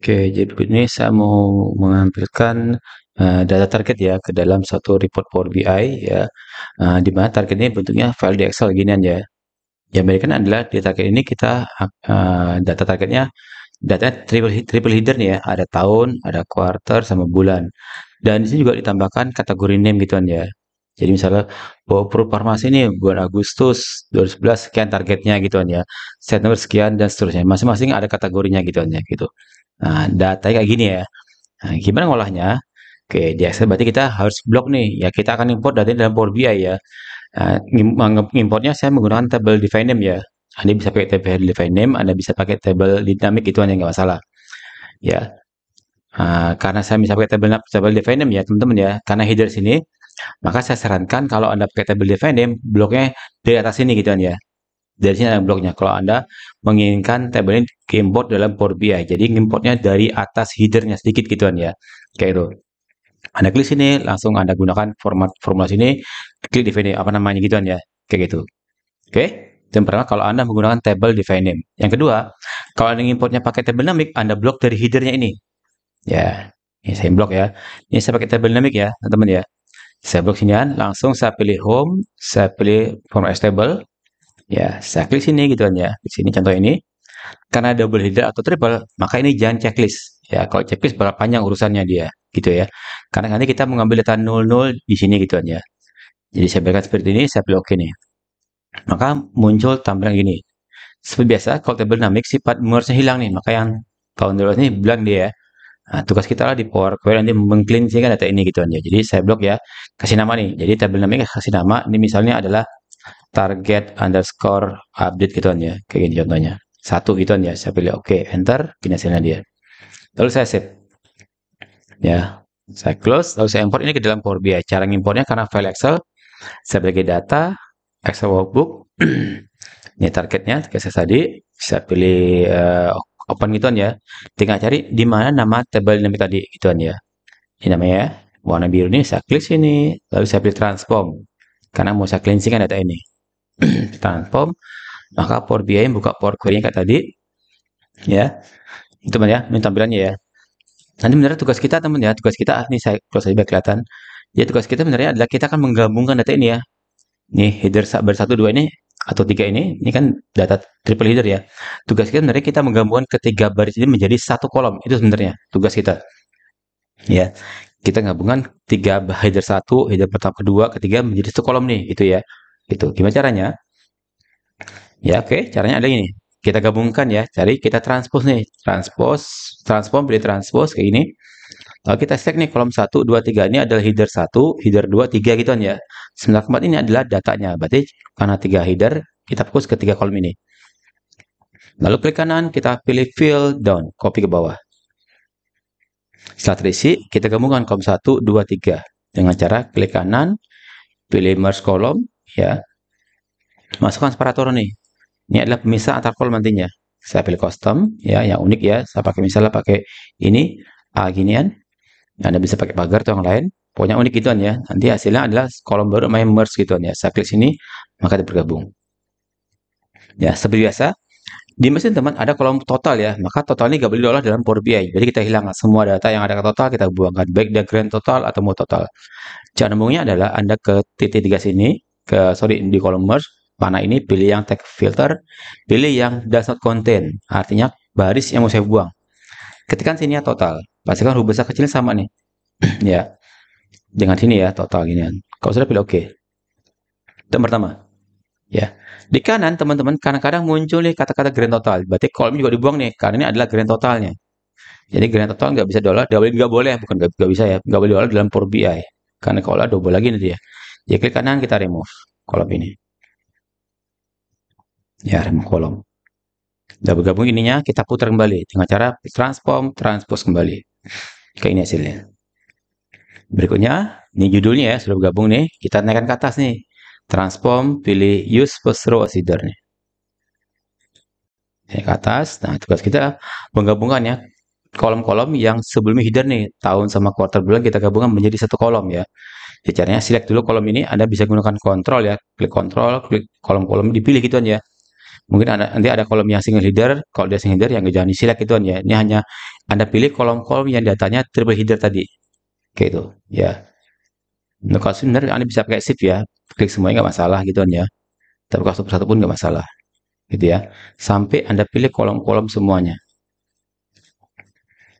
Oke, jadi berikut ini saya mau mengampilkan data target ya ke dalam satu report Power BI ya, di mana target ini bentuknya file di Excel ginian ya. Yang membedakan adalah di target ini kita data targetnya data triple header nih ya, ada tahun, ada quarter sama bulan. Dan di sini juga ditambahkan kategori name gituan ya. Jadi misalnya bahwa Pro Farmasi ini bulan Agustus 2011 sekian targetnya gituan ya. Set number sekian dan seterusnya. Masing-masing ada kategorinya gituan ya gitu. Nah, data kayak gini ya. Nah, gimana ngolahnya? Oke, di Excel berarti kita harus blok nih. Ya, kita akan import datanya dalam Power BI ya. Importnya saya menggunakan table define name ya. Anda bisa pakai table define name, Anda bisa pakai table dynamic itu hanya nggak masalah. Ya, karena saya bisa pakai table define name ya teman-teman ya. Karena header sini, maka saya sarankan kalau Anda pakai table define name, bloknya dari atas sini gitu kan ya. Dari sini ada bloknya. Kalau Anda menginginkan tabel ini import dalam Power BI, jadi importnya dari atas headernya sedikit gituan ya. Kayak itu. Anda klik sini, langsung Anda gunakan formula sini, klik define apa namanya gituan ya. Kayak gitu. Oke. Yang pertama kalau Anda menggunakan table define name. Yang kedua, kalau Anda importnya pakai table dynamic, Anda blok dari headernya ini. Ya, ini saya blok ya. Ini saya pakai table dynamic ya, teman-teman ya. Saya blok sinian, langsung saya pilih home, saya pilih format table. Ya, saya klik sini gitu kan ya. Di sini contoh ini. Karena double header atau triple, maka ini jangan checklist. Ya, kalau checklist berapa panjang urusannya dia, gitu ya. Karena nanti kita mengambil data 00 di sini gitu kan ya. Jadi saya berikan seperti ini, saya pilih oke nih. Maka muncul tampilan gini. Seperti biasa, kalau table dynamic sifat merge-nya hilang nih, maka yang tahun 12 ini blank dia ya. Nah, tugas kita lah di Power Query nanti mengcleansingkan data ini gitu kan ya. Jadi saya blok ya, kasih nama nih. Jadi table dynamic kasih nama, ini misalnya adalah target underscore update gitu kan ya. Kayak gini contohnya. Satu gitu kan ya. Saya pilih oke, enter, gini hasilnya dia. Lalu saya save. Ya, saya close, lalu saya import ini ke dalam Power BI. Cara ngimpornya karena file Excel, saya bagi data, Excel workbook. Ini targetnya, kayak saya tadi, saya pilih open gituan ya. Tinggal cari di mana nama table dynamic tadi gituan ya. Ini namanya ya. Warna biru ini saya klik sini, lalu saya pilih transform. Karena mau saya cleansingkan data ini. Transform, maka Power BI buka Power Query kayak tadi. Ya, itu teman ya, ini tampilannya ya. Nanti benar tugas kita teman ya, tugas kita ini saya close aja biar kelihatan. Ya tugas kita sebenarnya adalah kita akan menggabungkan data ini ya. Nih header bersatu dua ini atau tiga ini kan data triple header ya. Tugas kita sebenarnya kita menggabungkan ketiga baris ini menjadi satu kolom. Itu sebenarnya tugas kita. Ya, kita gabungkan tiga header satu, header pertama, kedua, ketiga menjadi satu kolom nih, gitu ya. Gitu. Gimana caranya? Ya, oke, caranya ada ini. Kita gabungkan ya, cari kita transpose nih, transform, pilih transpose kayak ini. Lalu kita select nih kolom 1, 2, 3 ini adalah header 1, header 2, 3 gitu kan ya. 9,4 ini adalah datanya. Berarti karena 3 header, kita fokus ke 3 kolom ini. Lalu klik kanan, kita pilih fill down, copy ke bawah. Setelah terisi, kita gabungkan kolom 1, 2, 3 dengan cara klik kanan, pilih merge kolom ya. Masukkan separator nih. Ini adalah pemisah antar kolom nantinya. Saya pilih custom ya, yang unik ya. Saya pakai misalnya pakai ini ginian. Anda bisa pakai pagar atau yang lain. Pokoknya unik gituan ya. Nanti hasilnya adalah kolom baru namanya merge gituan ya. Saya klik sini, maka dia bergabung. Ya, seperti biasa. Di mesin teman ada kolom total ya. Maka total ini nggak boleh diolah dalam Power BI. Jadi kita hilang semua data yang ada ke total, kita buangkan. Baik dia grand total atau mau total. Cara nembungnya adalah Anda ke titik 3 sini, di kolom merge. Panah ini pilih yang tag filter, pilih yang does not contain, artinya baris yang mau saya buang. Ketikkan sini ya total, pastikan huruf besar kecilnya sama nih, ya. Dengan sini ya total gini. Kalau sudah pilih oke. Itu pertama, ya. Di kanan teman-teman kadang-kadang muncul nih kata-kata grand total, berarti kolom juga dibuang nih, karena ini adalah grand totalnya. Jadi grand total nggak bisa diolah, nggak boleh, bukan nggak bisa ya, nggak boleh diolah dalam Power BI, karena kalau double lagi nanti ya. Jadi klik kanan kita remove kolom ini. Ya, remove kolom. Udah bergabung ininya, kita putar kembali dengan cara transpose kembali. Kayak ini hasilnya. Berikutnya, ini judulnya ya, sudah bergabung nih. Kita naikkan ke atas nih. Transform, pilih use first row as header nih. Naik ke atas. Nah, tugas kita menggabungkan ya kolom-kolom yang sebelumnya header nih. Tahun sama quarter bulan kita gabungkan menjadi satu kolom ya. Jadi caranya select dulu kolom ini, Anda bisa gunakan kontrol ya. Klik kontrol, klik kolom-kolom dipilih gituan ya. Mungkin nanti ada kolom yang single header, kalau dia single header yang jangan di select itu ya. Ini hanya Anda pilih kolom-kolom yang datanya triple header tadi. Kayak itu, ya. Nah, kalau sebenarnya Anda bisa pakai shift ya, klik semuanya nggak masalah gitu kan ya. Tapi kalau satu-satu pun nggak masalah, gitu ya. Sampai Anda pilih kolom-kolom semuanya.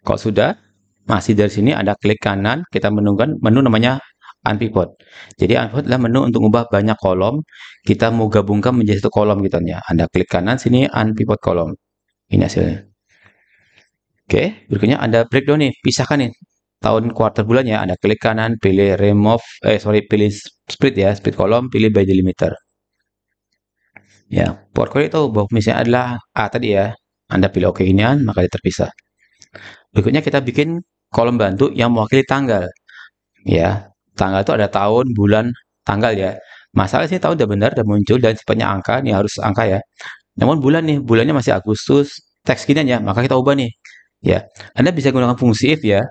Kalau sudah, masih dari sini Anda klik kanan, kita menunggu menu namanya unpivot. Jadi unpivot adalah menu untuk mengubah banyak kolom, kita mau gabungkan menjadi satu kolom gitu ya. Anda klik kanan sini unpivot kolom. Ini hasilnya. Oke, berikutnya Anda breakdown nih, pisahkan nih tahun kuartal bulannya. Anda klik kanan, pilih pilih split ya, split kolom, pilih by delimiter. Ya, Power Query itu bahwa misalnya adalah A tadi ya. Anda pilih oke inian, maka dia terpisah. Berikutnya kita bikin kolom bantu yang mewakili tanggal. Ya, tanggal itu ada tahun, bulan, tanggal ya. Masalah sih tahun udah benar, udah muncul dan sifatnya angka, nih harus angka ya. Namun bulan nih, bulannya masih Agustus, teks gini ya, maka kita ubah nih. Ya, Anda bisa gunakan fungsi if ya,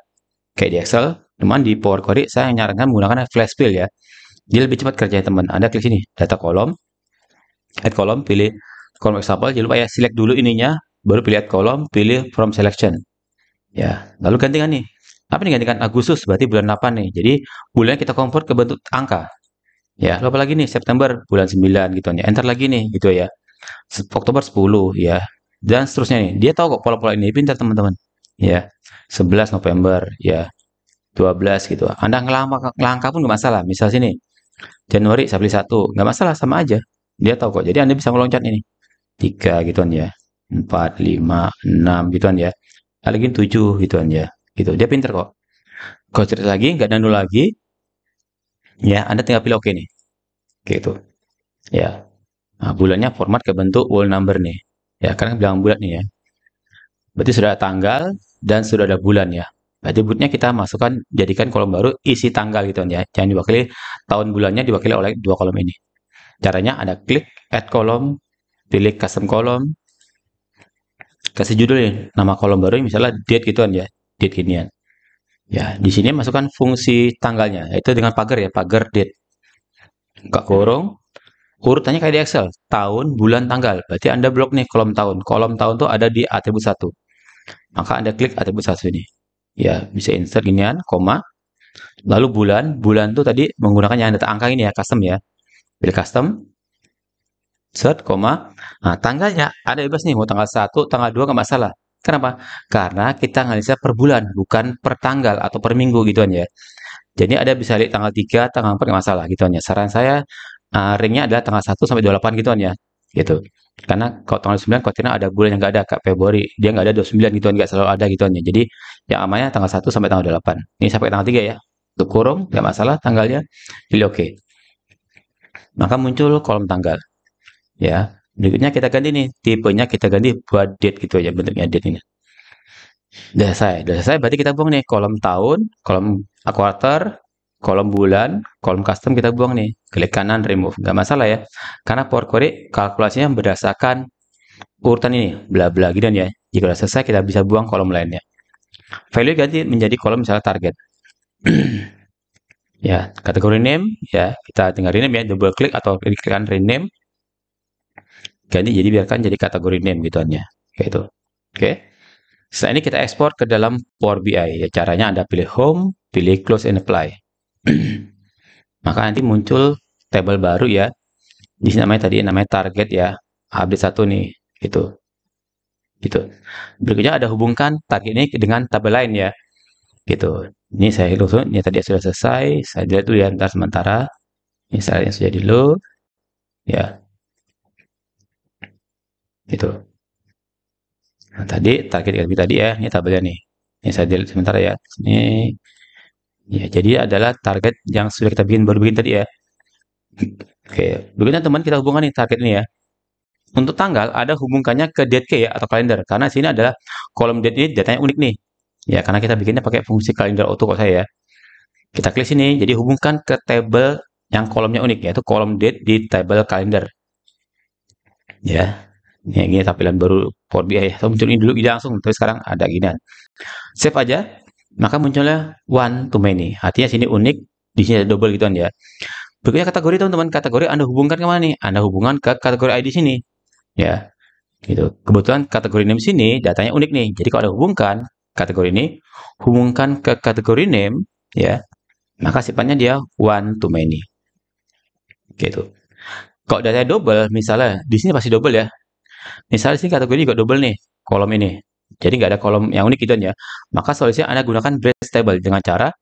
kayak di Excel. Cuman di Power Query saya menyarankan menggunakan flash fill ya. Dia lebih cepat kerjanya teman. Anda klik sini, data kolom, add kolom, pilih kolom example. Jangan lupa ya, select dulu ininya, baru pilih add kolom, pilih from selection. Ya, lalu gantikan nih. Apa nih gantikan Agustus, berarti bulan 8 nih. Jadi bulannya kita convert ke bentuk angka. Ya, lalu apa lagi nih? September bulan 9 gitu ya. Enter lagi nih gitu ya. Oktober 10 ya. Dan seterusnya nih. Dia tahu kok pola-pola ini, pintar teman-teman. Ya. 11 November ya. 12 gitu. Anda ngelangkah pun nggak masalah. Misal sini, Januari saya pilih 1, nggak masalah, sama aja. Dia tahu kok. Jadi Anda bisa meloncat ini. 3 gituan ya. 4, 5, 6 gituan ya. Lagi 7 gituan ya. Gitu. Dia pintar kok. Kalau cerita lagi, nggak nanu lagi, ya Anda tinggal pilih oke nih. Gitu. Ya. Nah, bulannya format ke bentuk whole number nih. Ya, karena bilang bulan nih ya. Berarti sudah ada tanggal dan sudah ada bulan ya. Berarti berikutnya kita masukkan, jadikan kolom baru isi tanggal gitu ya. Jangan diwakili tahun bulannya diwakili oleh dua kolom ini. Caranya Anda klik add kolom, pilih custom kolom, kasih judul nih, nama kolom baru misalnya date gituan ya, date ginian. Ya, di sini masukkan fungsi tanggalnya, yaitu dengan pagar ya, pagar date. Buka kurung, urutannya kayak di Excel, tahun, bulan, tanggal. Berarti Anda blok nih kolom tahun. Kolom tahun tuh ada di atribut 1. Maka Anda klik atribut 1 ini. Ya, bisa insert ginian, koma. Lalu bulan, bulan tuh tadi menggunakan yang data angka ini ya, custom ya. Pilih custom, set, koma. Nah, tanggalnya ada bebas nih, mau tanggal 1, tanggal 2 nggak masalah. Kenapa? Karena kita analisa per bulan, bukan per tanggal atau per minggu gitu ya. Jadi ada bisa lihat tanggal 3, tanggal 4 nggak masalah gitu ya. Saran saya ringnya adalah tanggal 1 sampai 28 gitu ya. Gitu. Karena kalau tanggal 9 khawatirnya ada bulan yang nggak ada, kayak Februari. Dia nggak ada 29 gitu nggak selalu ada gitu ya. Jadi yang amannya tanggal 1 sampai tanggal 8. Ini sampai tanggal 3 ya. Untuk kurung, nggak masalah tanggalnya. Pilih oke. Maka muncul kolom tanggal. Ya. Berikutnya kita ganti nih. Tipenya kita ganti buat date gitu aja bentuknya date ini. Udah selesai berarti kita buang nih kolom tahun, kolom quarter, kolom bulan, kolom custom kita buang nih. Klik kanan remove, nggak masalah ya. Karena Power Query kalkulasinya berdasarkan urutan ini, bla bla gitu ya. Jika sudah selesai kita bisa buang kolom lainnya. Value ganti menjadi kolom misalnya target. Ya, kategori name ya, kita tinggal rename ya, double klik atau klik kanan rename. Ganti jadi biarkan jadi kategori name gitu ya. Kayak itu. Oke. Setelah ini kita ekspor ke dalam Power BI. Ya, caranya Anda pilih Home, pilih Close and Apply. Maka nanti muncul tabel baru ya. Di sini namanya target ya. Update 1 nih, gitu. Gitu. Berikutnya ada hubungkan target ini dengan tabel lain ya. Gitu. Ini saya hitung, ini tadi sudah selesai. Saya lihat dulu ya, ntar sementara. Ini saya sudah di load. Ya. Gitu. Nah, tadi target LP tadi ya, ini tabelnya nih. Ini saya lihat sementara ya. Ini ya, jadi adalah target yang sudah kita baru bikin tadi ya. Oke, berikutnya teman kita hubungkan nih target ini ya. Untuk tanggal ada hubungkannya ke date ya atau kalender karena sini adalah kolom date ini datanya unik nih. Ya, karena kita bikinnya pakai fungsi kalender auto kok saya ya. Kita klik sini, jadi hubungkan ke tabel yang kolomnya unik yaitu kolom date di tabel kalender. Ya. Ini tampilan baru Power BI ya. Muncul ini dulu ide langsung, tapi sekarang ada ginian. Save aja, maka munculnya one to many. Artinya sini unik, di sini ada double gitu kan ya. Berikutnya kategori teman-teman, kategori Anda hubungkan ke mana nih? Anda hubungkan ke kategori ID sini. Ya. Gitu. Kebetulan kategori name sini datanya unik nih. Jadi kalau Anda hubungkan, kategori ini, hubungkan ke kategori name, ya, maka sifatnya dia one to many. Gitu. Kalau data double, misalnya di sini pasti double ya. Misalnya sini kategori juga double nih, kolom ini. Jadi nggak ada kolom yang unik gitu ya. Maka solusinya Anda gunakan brace table dengan cara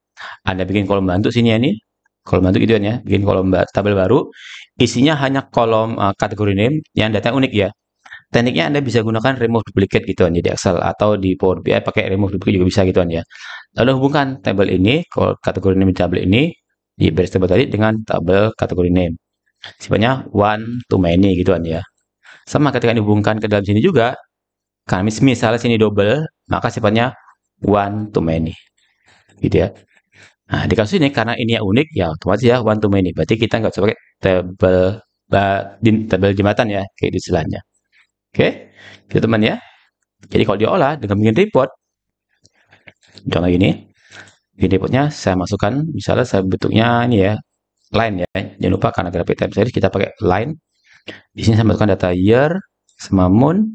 Anda bikin kolom bantu sini ya nih. Kolom bantu gitu ya, bikin kolom tabel baru. Isinya hanya kolom kategori name yang data unik ya. Tekniknya Anda bisa gunakan remove duplicate gitu di Excel atau di Power BI pakai remove duplicate juga bisa gitu ya. Lalu hubungkan tabel ini, kategori name di tabel ini, di brace table tadi dengan tabel kategori name. Sifatnya one to many gitu ya. Sama ketika dihubungkan ke dalam sini juga, karena misalnya sini double, maka sifatnya one to many. Gitu ya. Nah, di kasus ini karena ini yang unik, ya otomatis ya one to many. Berarti kita nggak usah pakai tabel jembatan ya, kayak istilahnya. Oke, gitu teman ya. Jadi kalau diolah dengan bikin report, contoh gini, bikin reportnya saya masukkan, misalnya saya bentuknya ini ya, line ya. Jangan lupa karena graphic time series kita pakai line. Di sini saya masukkan data year sama month,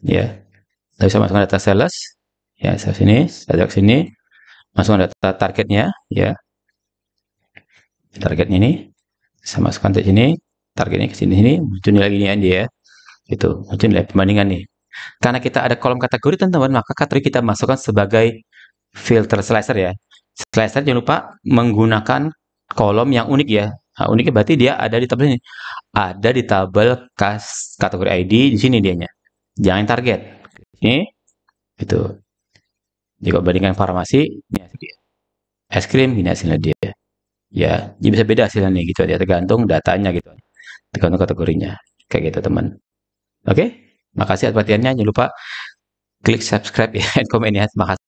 ya. Lalu saya masukkan data sales, ya saya sini, saya ke sini, masukkan data targetnya, ya. Targetnya ini, saya masukkan ke sini, targetnya ke sini, muncul lagi nih dia ya. Itu muncul nilai perbandingan nih. Karena kita ada kolom kategori teman-teman, maka kategori kita masukkan sebagai filter slicer ya. Slicer jangan lupa menggunakan kolom yang unik ya. Nah, uniknya berarti dia ada di tabel ini. Ada di tabel kategori ID di sini dianya. Jangan target. Ini itu. Jika bandingkan farmasi, ini hasil dia. Es krim, ini hasilnya dia. Ya, jadi bisa beda hasilnya nih gitu ya, tergantung datanya gitu. Tergantung kategorinya. Kayak gitu teman. Oke, makasih atas perhatiannya. Jangan lupa klik subscribe ya, dan komen ya. Makasih.